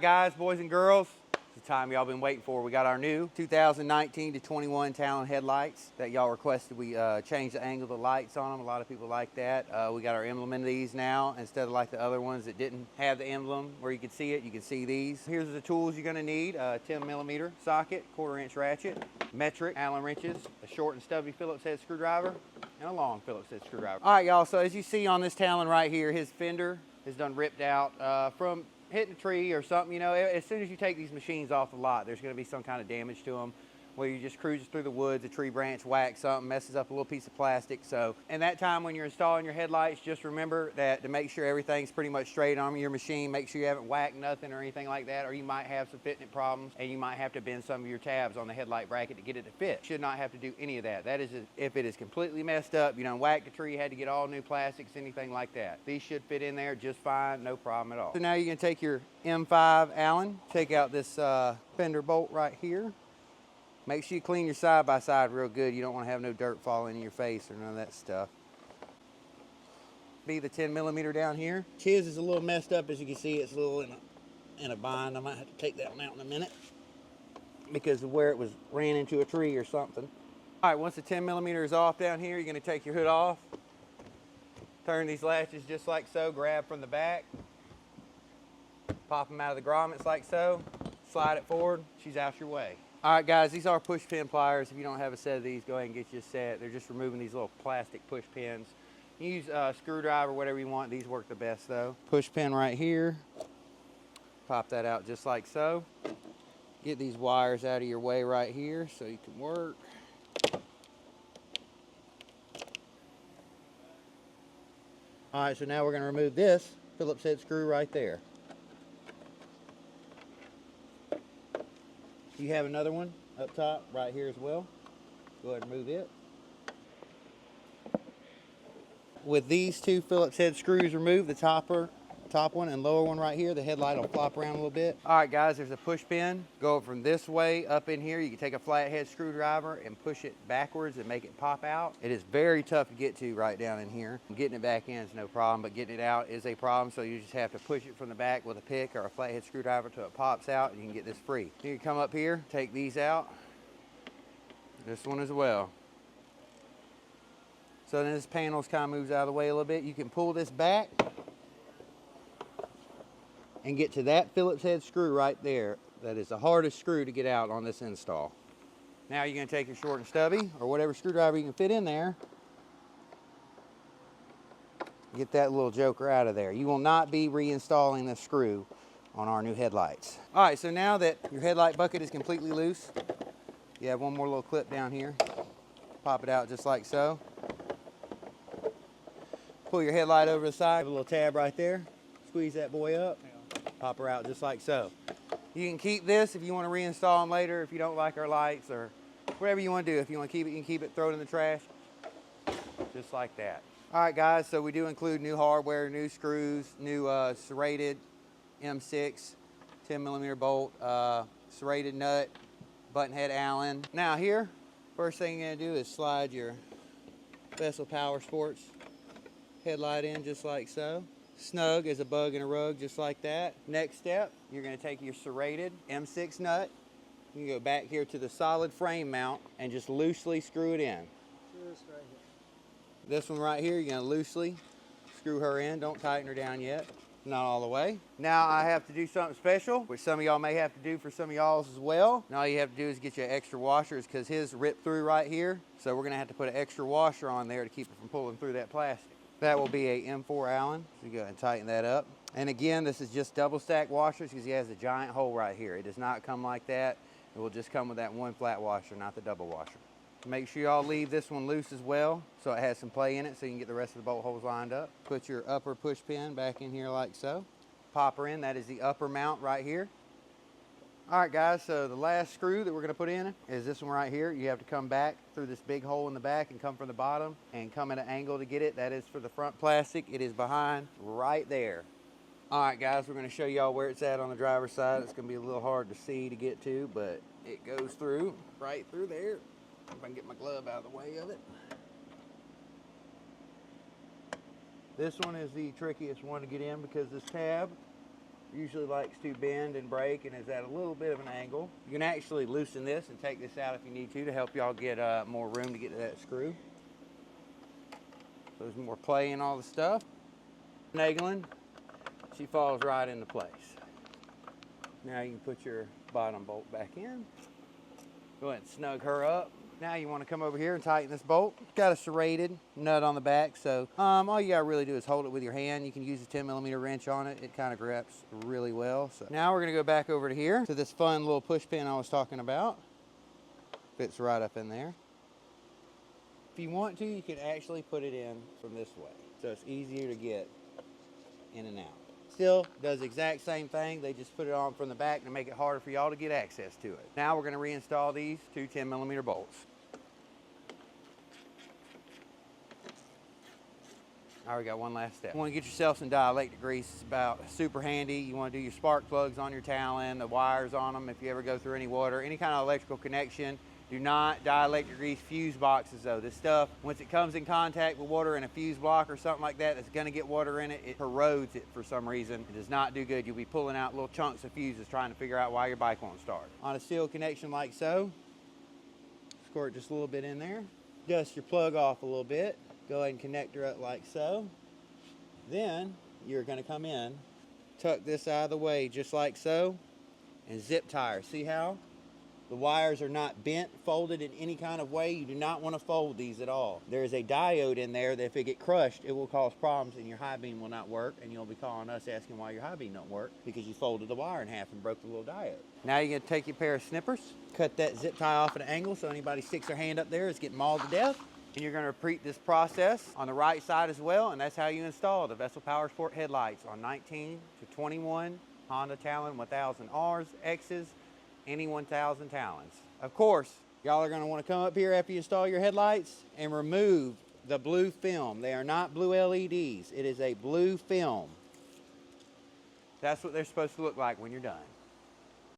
Guys, boys and girls, it's the time y'all been waiting for. We got our new 2019 to 21 Talon headlights that y'all requested. We changed the angle of the lights on them. A lot of people like that. We got our emblem in these now instead of like the other ones that didn't have the emblem where you could see it. You can see these. Here's the tools you're gonna need. 10mm socket, 1/4" ratchet, metric Allen wrenches, a short and stubby Phillips head screwdriver, and a long Phillips head screwdriver. All right, y'all, so as you see on this Talon right here, his fender is done ripped out from hitting a tree or something. You know, as soon as you take these machines off the lot, there's going to be some kind of damage to them, where you just cruising through the woods, a tree branch whacks something, messes up a little piece of plastic. So in that time when you're installing your headlights, just remember that to make sure everything's pretty much straight on your machine, make sure you haven't whacked nothing or anything like that, or you might have some fitting problems and you might have to bend some of your tabs on the headlight bracket to get it to fit. Should not have to do any of that. That is if it is completely messed up, you done whacked the tree, had to get all new plastics, anything like that. These should fit in there just fine, no problem at all. So now you're gonna take your M5 Allen, take out this fender bolt right here. Make sure you clean your side-by-side real good. You don't want to have no dirt falling in your face or none of that stuff. Be the 10mm down here. His is a little messed up, as you can see. It's a little in a bind. I might have to take that one out in a minute because of where it was ran into a tree or something. All right, once the 10mm is off down here, you're going to take your hood off. Turn these latches just like so. Grab from the back. Pop them out of the grommets like so. Slide it forward. She's out your way. All right, guys, these are push pin pliers. If you don't have a set of these, go ahead and get you a set. They're just removing these little plastic push pins. You use a screwdriver, whatever you want. These work the best, though. Push pin right here. Pop that out just like so. Get these wires out of your way right here so you can work. All right, so now we're going to remove this Phillips head screw right there. You have another one up top right here as well. Go ahead and remove it. With these two Phillips head screws removed, the top one and lower one right here, the headlight will flop around a little bit. All right, guys, there's a push pin. Go from this way up in here. You can take a flathead screwdriver and push it backwards and make it pop out. It is very tough to get to right down in here. Getting it back in is no problem, but getting it out is a problem. So you just have to push it from the back with a pick or a flathead screwdriver till it pops out, and you can get this free. You can come up here, take these out. This one as well. So then this panel kind of moves out of the way a little bit. You can pull this back and get to that Phillips head screw right there. That is the hardest screw to get out on this install. Now you're going to take your short and stubby or whatever screwdriver you can fit in there. Get that little joker out of there. You will not be reinstalling the screw on our new headlights. All right, so now that your headlight bucket is completely loose, you have one more little clip down here. Pop it out just like so. Pull your headlight over the side, have a little tab right there. Squeeze that boy up, pop her out just like so. You can keep this if you want to reinstall them later, if you don't like our lights or whatever you want to do. If you want to keep it, you can keep it, throw it in the trash, just like that. All right, guys, so we do include new hardware, new screws, new serrated M6, 10mm bolt, serrated nut, button head Allen. Now here, first thing you're gonna do is slide your Vessel Powersports headlight in just like so. Snug as a bug in a rug, just like that. Next step, you're gonna take your serrated M6 nut. You can go back here to the solid frame mount and just loosely screw it in. Just right here. This one right here, you're gonna loosely screw her in. Don't tighten her down yet. Not all the way. Now I have to do something special, which some of y'all may have to do for some of y'all's as well. And all you have to do is get you an extra washer, because his ripped through right here. So we're gonna have to put an extra washer on there to keep it from pulling through that plastic. That will be a M4 Allen. So you go ahead and tighten that up. And again, this is just double stack washers because he has a giant hole right here. It does not come like that. It will just come with that one flat washer, not the double washer. Make sure y'all leave this one loose as well, so it has some play in it so you can get the rest of the bolt holes lined up. Put your upper push pin back in here like so. Pop her in. That is the upper mount right here. All right, guys, so the last screw that we're gonna put in is this one right here. You have to come back through this big hole in the back and come from the bottom and come at an angle to get it. That is for the front plastic. It is behind right there. All right, guys, we're gonna show y'all where it's at on the driver's side. It's gonna be a little hard to see to get to, but it goes through, right through there. If I can get my glove out of the way of it. This one is the trickiest one to get in because this tab usually likes to bend and break and is at a little bit of an angle. You can actually loosen this and take this out if you need to help y'all get more room to get to that screw. So there's more play in all the stuff. Finagling, she falls right into place. Now you can put your bottom bolt back in. Go ahead and snug her up. Now you want to come over here and tighten this bolt. Got a serrated nut on the back, so all you gotta really do is hold it with your hand. You can use a 10mm wrench on it. It kind of grips really well. So now we're gonna go back over to here to this fun little push pin I was talking about. Fits right up in there. If you want to, you can actually put it in from this way, so it's easier to get in and out. Still does the exact same thing. They just put it on from the back to make it harder for y'all to get access to it. Now we're going to reinstall these two 10mm bolts. All right, we got one last step. You want to get yourself some dielectric grease. It's about super handy. You want to do your spark plugs on your Talon, the wires on them if you ever go through any water, any kind of electrical connection. Do not dielectric grease fuse boxes though. This stuff, once it comes in contact with water in a fuse block or something like that, that's gonna get water in it, it corrodes it for some reason. It does not do good. You'll be pulling out little chunks of fuses trying to figure out why your bike won't start. On a sealed connection like so, squirt just a little bit in there. Dust your plug off a little bit. Go ahead and connect her up like so. Then you're gonna come in, tuck this out of the way just like so, and zip tie her. See how? The wires are not bent, folded in any kind of way. You do not want to fold these at all. There is a diode in there that if it get crushed, it will cause problems and your high beam will not work, and you'll be calling us asking why your high beam don't work because you folded the wire in half and broke the little diode. Now you're going to take your pair of snippers, cut that zip tie off at an angle so anybody sticks their hand up there is getting mauled to death. And you're going to repeat this process on the right side as well, and that's how you install the Vessel Powersport headlights on 19 to 21 Honda Talon 1000Rs, X's, any 1000 Talons. Of course, y'all are going to want to come up here after you install your headlights and remove the blue film. They are not blue LEDs. It is a blue film. That's what they're supposed to look like when you're done.